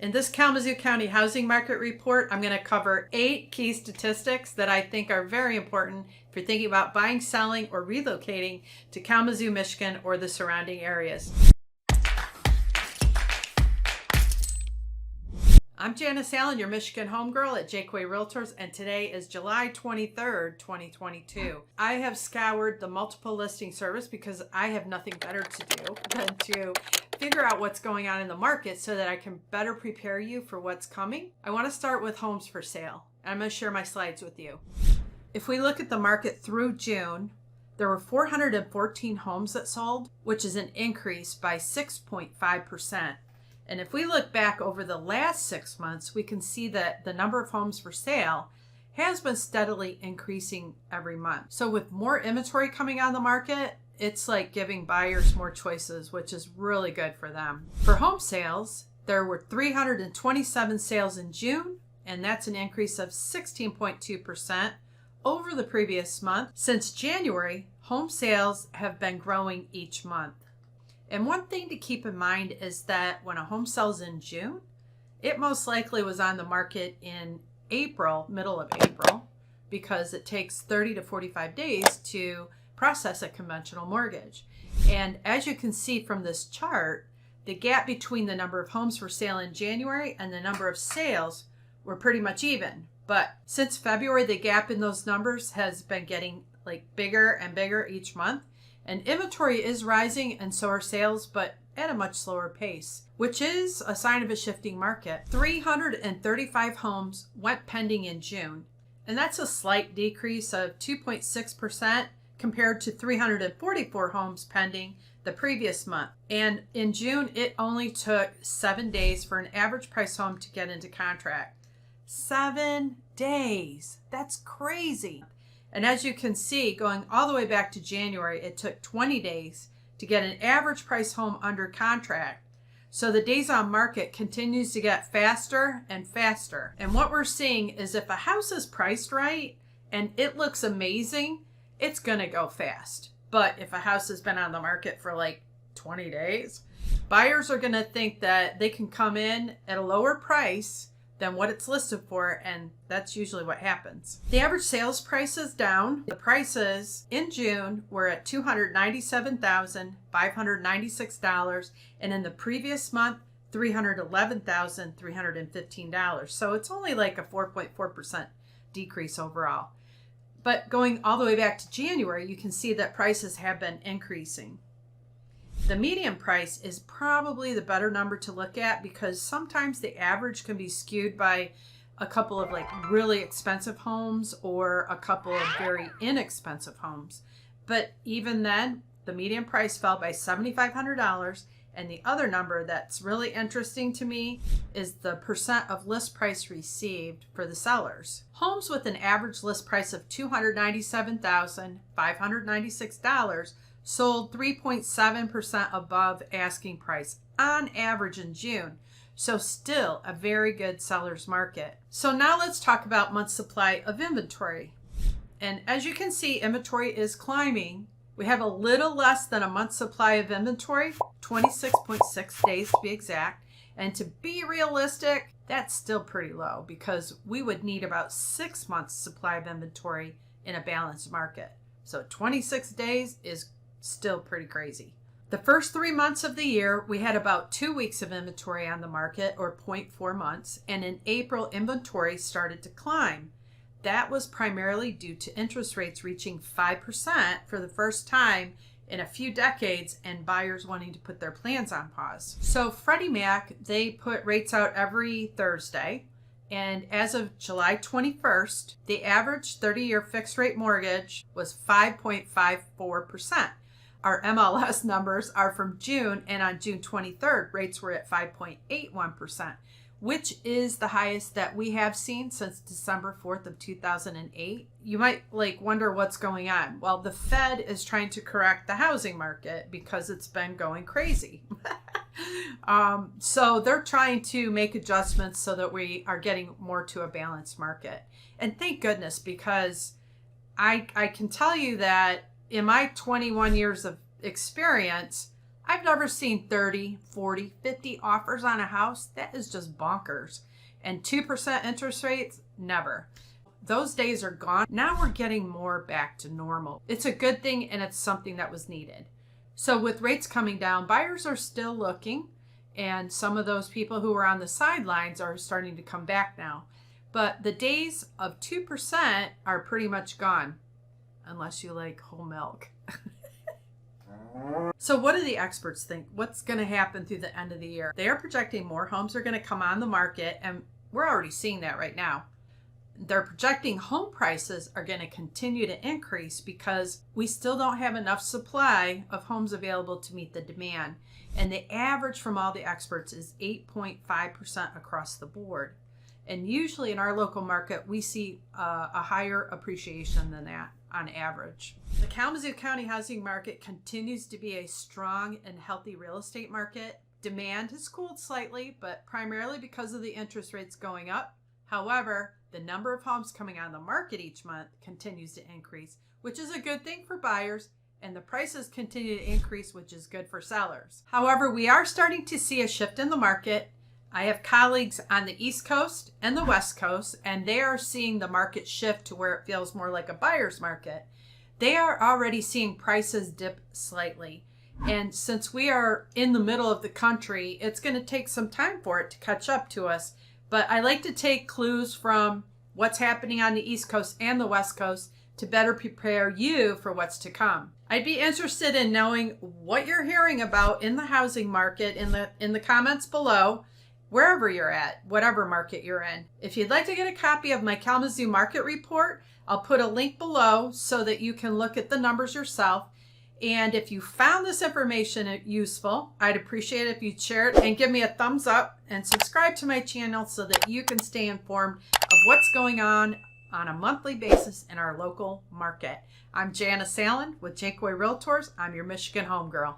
In this Kalamazoo County Housing Market Report, I'm going to cover 8 key statistics that I think are very important if you're thinking about buying, selling, or relocating to Kalamazoo, Michigan, or the surrounding areas. I'm Janice Allen, your Michigan homegirl at Jaqua Realtors, and today is July 23rd, 2022. I have scoured the multiple listing service because I have nothing better to do than to figure out what's going on in the market so that I can better prepare you for what's coming. I want to start with homes for sale. I'm going to share my slides with you. If we look at the market through June, there were 414 homes that sold, which is an increase by 6.5%. And if we look back over the last 6 months, we can see that the number of homes for sale has been steadily increasing every month. So with more inventory coming on the market, it's like giving buyers more choices, which is really good for them. For home sales, there were 327 sales in June, and that's an increase of 16.2% over the previous month. Since January, home sales have been growing each month. And one thing to keep in mind is that when a home sells in June, it most likely was on the market in April, middle of April, because it takes 30 to 45 days to process a conventional mortgage. And as you can see from this chart, the gap between the number of homes for sale in January and the number of sales were pretty much even. But since February, the gap in those numbers has been getting like bigger and bigger each month. And inventory is rising, and so are sales, but at a much slower pace, which is a sign of a shifting market. 335 homes went pending in June, and that's a slight decrease of 2.6% compared to 344 homes pending the previous month. And in June, it only took 7 days for an average price home to get into contract. 7 days. That's crazy. And as you can see, going all the way back to January, it took 20 days to get an average price home under contract. So the days on market continues to get faster and faster. And what we're seeing is if a house is priced right and it looks amazing, it's going to go fast. But if a house has been on the market for like 20 days, buyers are going to think that they can come in at a lower price than what it's listed for, and that's usually what happens. The average sales price is down. The prices in June were at $297,596, and in the previous month, $311,315. So it's only like a 4.4% decrease overall. But going all the way back to January, you can see that prices have been increasing. The median price is probably the better number to look at because sometimes the average can be skewed by a couple of like really expensive homes or a couple of very inexpensive homes. But even then, the median price fell by $7,500. And the other number that's really interesting to me is the percent of list price received for the sellers. Homes with an average list price of $297,596 sold 3.7% above asking price on average in June. So still a very good seller's market. So now let's talk about month supply of inventory. And as you can see, inventory is climbing. We have a little less than a month supply of inventory, 26.6 days to be exact. And to be realistic, that's still pretty low because we would need about 6 months supply of inventory in a balanced market. So 26 days is still pretty crazy. The first 3 months of the year, we had about 2 weeks of inventory on the market, or 0.4 months, and in April, inventory started to climb. That was primarily due to interest rates reaching 5% for the first time in a few decades and buyers wanting to put their plans on pause. So Freddie Mac, they put rates out every Thursday. And as of July 21st, the average 30-year fixed rate mortgage was 5.54%. Our MLS numbers are from June, and on June 23rd, rates were at 5.81%, which is the highest that we have seen since December 4th of 2008. You might wonder what's going on. Well, the Fed is trying to correct the housing market because it's been going crazy. So they're trying to make adjustments so that we are getting more to a balanced market. And thank goodness, because I can tell you that in my 21 years of experience, I've never seen 30, 40, 50 offers on a house. That is just bonkers. And 2% interest rates, never. Those days are gone. Now we're getting more back to normal. It's a good thing, and it's something that was needed. So with rates coming down, buyers are still looking, and some of those people who were on the sidelines are starting to come back now. But the days of 2% are pretty much gone, unless you like whole milk. So what do the experts think? What's going to happen through the end of the year? They are projecting more homes are going to come on the market, and we're already seeing that right now. They're projecting home prices are going to continue to increase because we still don't have enough supply of homes available to meet the demand. And the average from all the experts is 8.5% across the board. And usually in our local market, we see a higher appreciation than that on average. The Kalamazoo County housing market continues to be a strong and healthy real estate market. Demand has cooled slightly, but primarily because of the interest rates going up. However, the number of homes coming on the market each month continues to increase, which is a good thing for buyers, and the prices continue to increase, which is good for sellers. However, we are starting to see a shift in the market. I have colleagues on the East Coast and the West Coast, and they are seeing the market shift to where it feels more like a buyer's market. They are already seeing prices dip slightly. And since we are in the middle of the country, it's going to take some time for it to catch up to us. But I like to take clues from what's happening on the East Coast and the West Coast to better prepare you for what's to come. I'd be interested in knowing what you're hearing about in the housing market in the comments below, wherever you're at, whatever market you're in. If you'd like to get a copy of my Kalamazoo Market Report, I'll put a link below so that you can look at the numbers yourself. And if you found this information useful, I'd appreciate it if you'd share it and give me a thumbs up and subscribe to my channel so that you can stay informed of what's going on a monthly basis in our local market. I'm Janice Allen with Jaqua Realtors. I'm your Michigan homegirl.